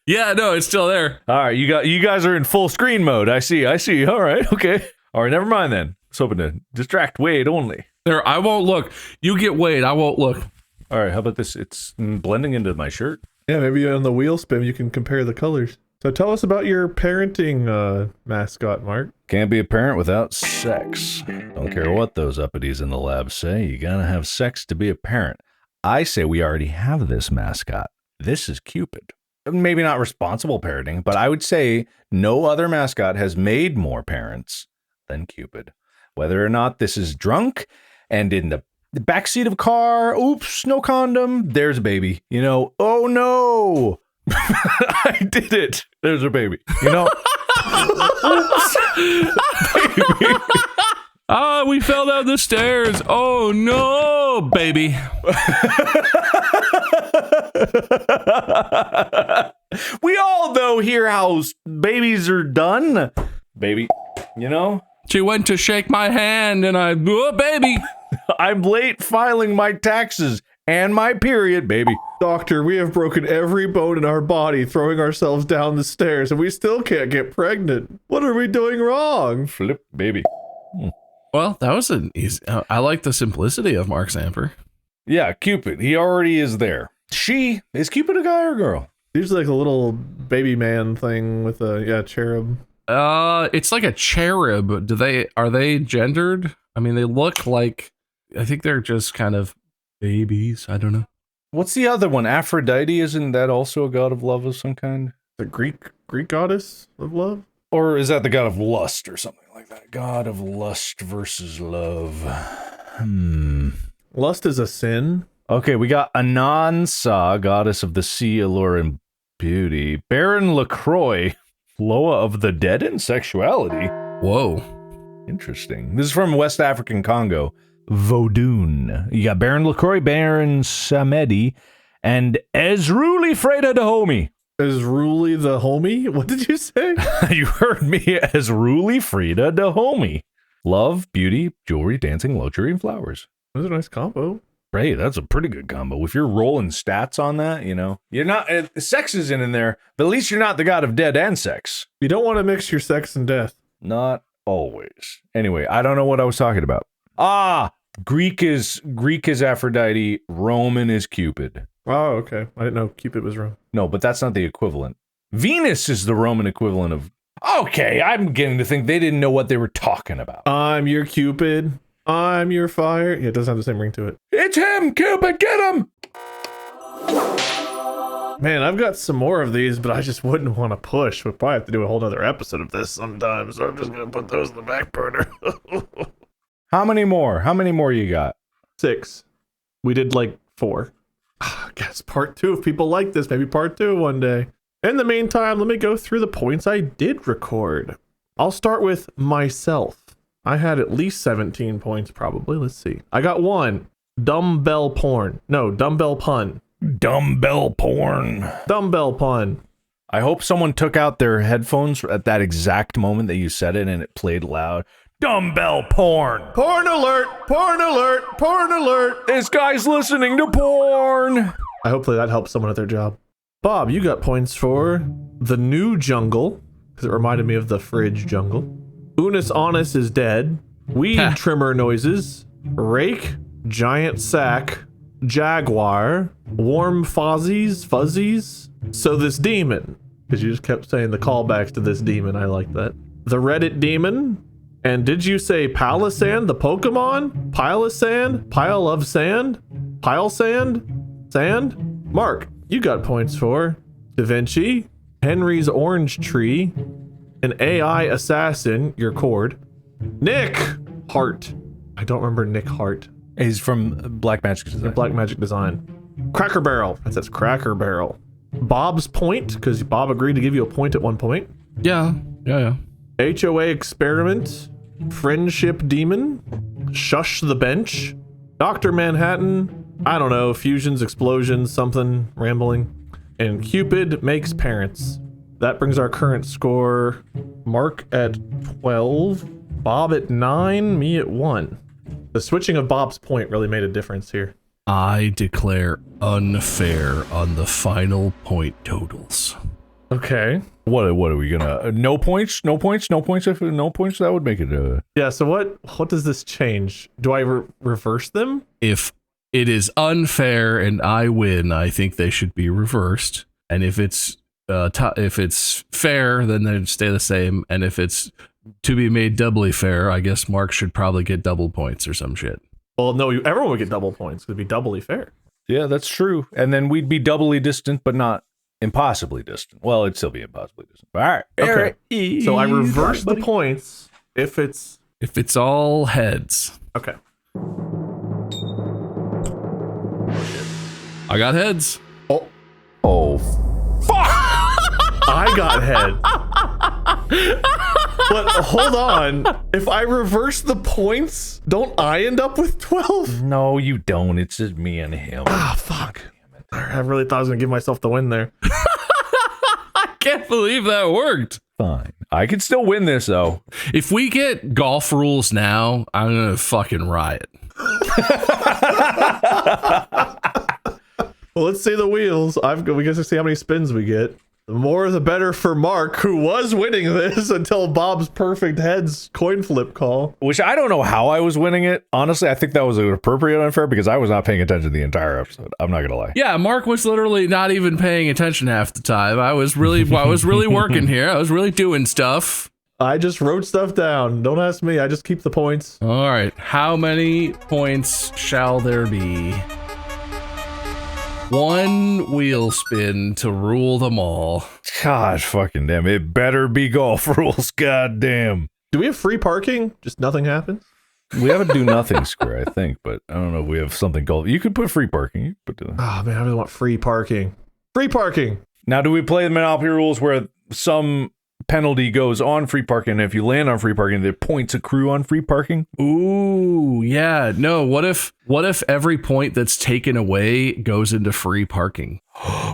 Yeah, no, it's still there. All right, you guys are in full screen mode. I see. All right, okay. All right, never mind then. I was hoping to distract Wade only. There, I won't look. You get Wade, I won't look. All right, how about this? It's blending into my shirt. Yeah, maybe on the wheel spin you can compare the colors. So tell us about your parenting mascot, Mark. Can't be a parent without sex. Don't care what those uppities in the lab say, you gotta have sex to be a parent. I say we already have this mascot. This is Cupid. Maybe not responsible parenting, but I would say no other mascot has made more parents than Cupid. Whether or not this is drunk and in the backseat of a car, oops, no condom, there's a baby. You know, oh no, I did it. There's a baby. You know, oops, baby. Ah, we fell down the stairs. Oh no, baby. We all know here how babies are done. Baby, you know? She went to shake my hand and oh, baby. I'm late filing my taxes and my period, baby. Doctor, we have broken every bone in our body throwing ourselves down the stairs, and we still can't get pregnant. What are we doing wrong? Flip, baby. Well, that was an easy. I like the simplicity of Mark Samper. Yeah, Cupid. He already is there. Is Cupid a guy or a girl? Usually like a little baby man thing with a cherub. It's like a cherub. Are they gendered? I mean, they look like, I think they're just kind of babies. I don't know. What's the other one? Aphrodite, isn't that also a god of love of some kind? The Greek goddess of love? Or is that the god of lust or something like that? God of lust versus love. Lust is a sin. Okay, we got Anansa, goddess of the sea, allure, and beauty. Baron LaCroix, Loa of the dead and sexuality. Whoa. Interesting. This is from West African Congo. Vodun. You got Baron LaCroix, Baron Samedi, and Ezruli Freda Dahomey. Ezruli the homie? What did you say? You heard me. Ezruli Freda Dahomey. Love, beauty, jewelry, dancing, luxury, and flowers. That's a nice combo. Hey, that's a pretty good combo. If you're rolling stats on that, you know, you're not, sex isn't in there, but at least you're not the god of dead and sex. You don't want to mix your sex and death. Not always. Anyway, I don't know what I was talking about. Greek is Aphrodite, Roman is Cupid. Oh, okay. I didn't know Cupid was wrong. No, but that's not the equivalent. Venus is the Roman equivalent of... Okay, I'm beginning to think they didn't know what they were talking about. I'm your Cupid. I'm your fire. Yeah, it doesn't have the same ring to it. It's him, Cupid, get him! Man, I've got some more of these, but I just wouldn't want to push. We'll probably have to do a whole other episode of this sometime, so I'm just going to put those in the back burner. How many more? How many more you got? 6. We did like 4. I guess part 2, if people like this, maybe part 2 one day. In the meantime, let me go through the points I did record. I'll start with myself. I had at least 17 points, probably. Let's see. I got 1. Dumbbell porn. No, dumbbell pun. Dumbbell porn. Dumbbell pun. I hope someone took out their headphones at that exact moment that you said it and it played loud. Dumbbell porn. Porn alert! Porn alert! Porn alert! This guy's listening to porn. Hopefully that helps someone at their job. Bob, you got points for the new jungle, because it reminded me of the fridge jungle. Unis Honest is dead. Weed trimmer noises. Rake. Giant sack. jaguar, warm fuzzies. So this demon, because you just kept saying the callbacks to this demon. I like that. The Reddit demon. And did you say Palisand, the Pokemon? Palisand? Pile of sand? Pile sand? Sand? Mark, you got points for Da Vinci, Henry's Orange Tree, an AI Assassin, your cord. Nick Hart. I don't remember Nick Hart. He's from Black Magic Design. Black Magic Design. Cracker Barrel. That says Cracker Barrel. Bob's Point, because Bob agreed to give you a point at one point. Yeah. HOA Experiment, Friendship Demon, Shush the Bench, Dr. Manhattan, I don't know, Fusions, Explosions, something, rambling, and Cupid Makes Parents. That brings our current score. Mark at 12, Bob at 9, me at 1. The switching of Bob's point really made a difference here. I declare unfair on the final point totals. Okay. What are we gonna? No points. If no points, that would make it. Yeah. So what does this change? Do I reverse them? If it is unfair and I win, I think they should be reversed. And if it's fair, then they stay the same. And if it's to be made doubly fair, I guess Mark should probably get double points or some shit. Well, no, everyone would get double points. It'd be doubly fair. Yeah, that's true. And then we'd be doubly distant, but not impossibly distant. Well, it'd still be impossibly distant. All right. Okay. So I reverse the points if it's all heads. Okay. I got heads. Oh, fuck! I got head. But hold on. If I reverse the points, don't I end up with 12? No, you don't. It's just me and him. Ah, fuck. I really thought I was going to give myself the win there. I can't believe that worked. Fine. I could still win this, though. If we get golf rules now, I'm going to fucking riot. Well, let's see the wheels. We get to see how many spins we get. The more the better for Mark, who was winning this until Bob's perfect heads coin flip call. Which I don't know how I was winning it. Honestly, I think that was appropriate unfair because I was not paying attention the entire episode. I'm not gonna lie. Yeah, Mark was literally not even paying attention half the time. I was really working here. I was really doing stuff. I just wrote stuff down. Don't ask me. I just keep the points. All right. How many points shall there be? One wheel spin to rule them all. Gosh, fucking damn. It better be golf rules. God damn. Do we have free parking? Just nothing happens? We have a do nothing square, I think, but I don't know if we have something called. You could put free parking. Oh, man, I really want free parking. Free parking. Now, do we play the Monopoly rules where some penalty goes on free parking, and if you land on free parking, the points accrue on free parking? Ooh, yeah. No, what if every point that's taken away goes into free parking?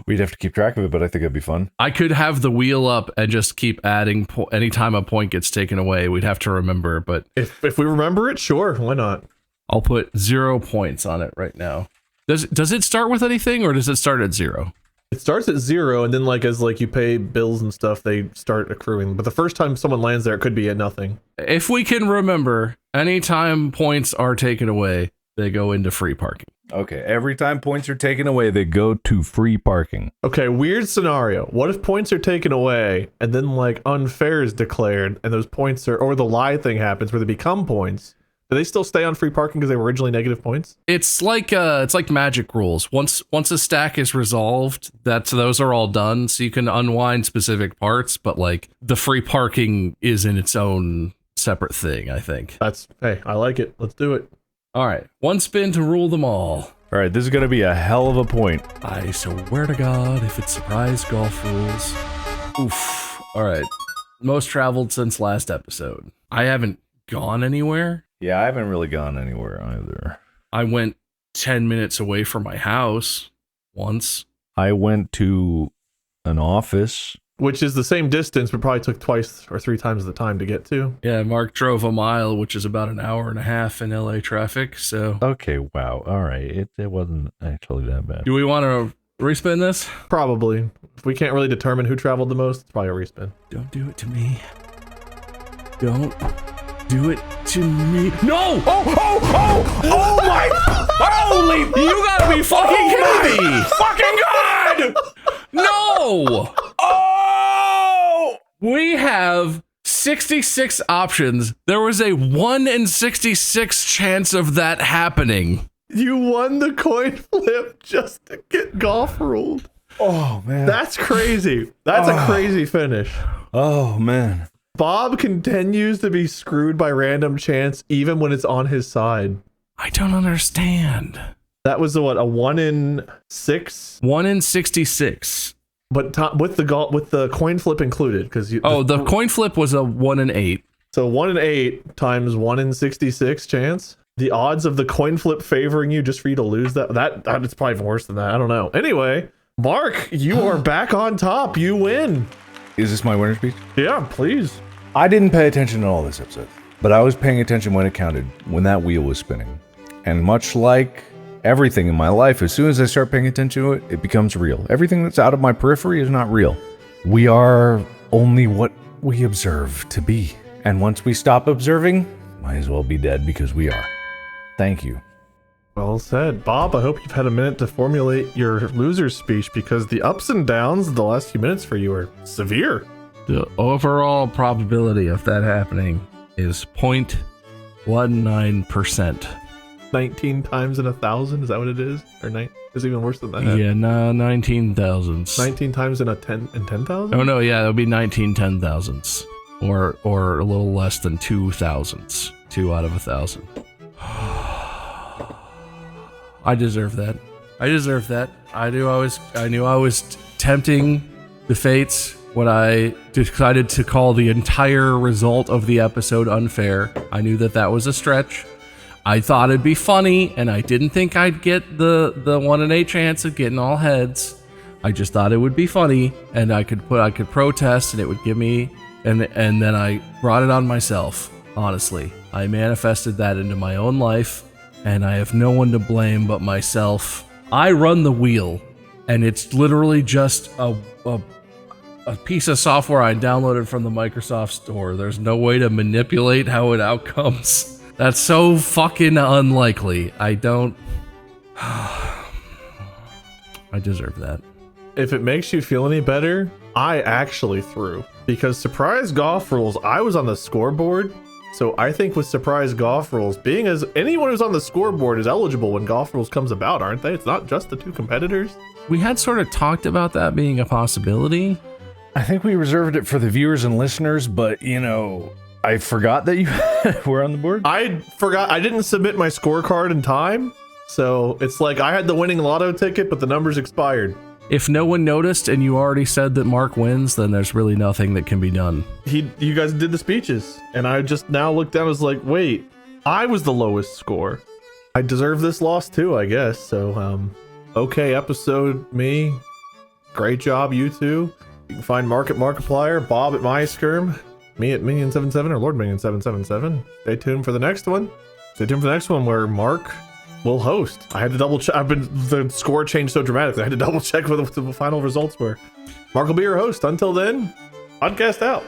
We'd have to keep track of it, but I think it'd be fun. I could have the wheel up and just keep adding anytime a point gets taken away. We'd have to remember, but if we remember it, sure, why not? I'll put 0 points on it right now. Does it start with anything, or does it start at 0? It starts at 0, and then as you pay bills and stuff, they start accruing. But the first time someone lands there, it could be at nothing. If we can remember, anytime points are taken away, they go into free parking. Okay, every time points are taken away, they go to free parking. Okay, weird scenario. What if points are taken away, and then unfair is declared, and those points or the lie thing happens where they become points? Do they still stay on free parking because they were originally negative points? It's like magic rules. Once a stack is resolved, those are all done, so you can unwind specific parts, but the free parking is in its own separate thing, I think. Hey, I like it. Let's do it. All right, one spin to rule them all. All right, this is going to be a hell of a point. I swear to God, if it's surprise golf rules. Oof. All right, most traveled since last episode. I haven't gone anywhere. Yeah, I haven't really gone anywhere either. I went 10 minutes away from my house once. I went to an office. Which is the same distance, but probably took 2 or 3 times the time to get to. Yeah, Mark drove a mile, which is about an hour and a half in LA traffic, so... Okay, wow. All right. It wasn't actually that bad. Do we want to respin this? Probably. If we can't really determine who traveled the most, it's probably a respin. Don't do it to me. Don't Do it to me. No! Oh my! Holy! You gotta be fucking kidding me! Fucking God! No! Oh! We have 66 options. There was a 1 in 66 chance of that happening. You won the coin flip just to get golf ruled. Oh man. That's crazy. That's a crazy finish. Oh man. Bob continues to be screwed by random chance even when it's on his side. I don't understand. That was a 1 in 6? 1 in 66. But with the coin flip included, because the coin flip was a 1 in 8. So 1 in 8 times 1 in 66 chance. The odds of the coin flip favoring you just for you to lose that it's probably even worse than that. I don't know. Anyway, Mark, you are back on top. You win. Is this my winner speech? Yeah, please. I didn't pay attention to all this episode, but I was paying attention when it counted, when that wheel was spinning. And much like everything in my life, as soon as I start paying attention to it, it becomes real. Everything that's out of my periphery is not real. We are only what we observe to be. And once we stop observing, might as well be dead because we are. Thank you. Well said. Bob, I hope you've had a minute to formulate your loser's speech because the ups and downs of the last few minutes for you are severe. The overall probability of that happening is 0.19%. 19 times in 1,000, is that what it is? Or is it even worse than that? Yeah, no, 19 thousandths. 19 times in 10,000? Oh no, yeah, it would be 19 10,000ths. Or a little less than 2 thousandths. 2 out of 1,000. I deserve that. I knew I was tempting the fates when I decided to call the entire result of the episode unfair. I knew that was a stretch. I thought it'd be funny, and I didn't think I'd get the 1 in 8 chance of getting all heads. I just thought it would be funny, and I could protest, and it would give me, and then I brought it on myself. Honestly, I manifested that into my own life, and I have no one to blame but myself. I run the wheel, and it's literally just a piece of software I downloaded from the Microsoft Store. There's no way to manipulate how it outcomes. That's so fucking unlikely. I deserve that. If it makes you feel any better, I actually threw. Because surprise golf rules, I was on the scoreboard. So I think with surprise golf rules, being as anyone who's on the scoreboard is eligible when golf rules comes about, aren't they? It's not just the 2 competitors. We had sort of talked about that being a possibility. I think we reserved it for the viewers and listeners, but I forgot that you were on the board. I forgot. I didn't submit my scorecard in time. So it's like I had the winning lotto ticket, but the numbers expired. If no one noticed and you already said that Mark wins, then there's really nothing that can be done. You guys did the speeches, and I just now looked down and was like, wait, I was the lowest score. I deserve this loss too, I guess. So, okay, episode me. Great job, you two. You can find Mark at Markiplier, Bob at MySkirm, me at Minion77 or Lord Minion777. Stay tuned for the next one. Stay tuned for the next one where Mark will host. I had to double check. The score changed so dramatically. I had to double check what the final results were. Mark will be your host. Until then, podcast out.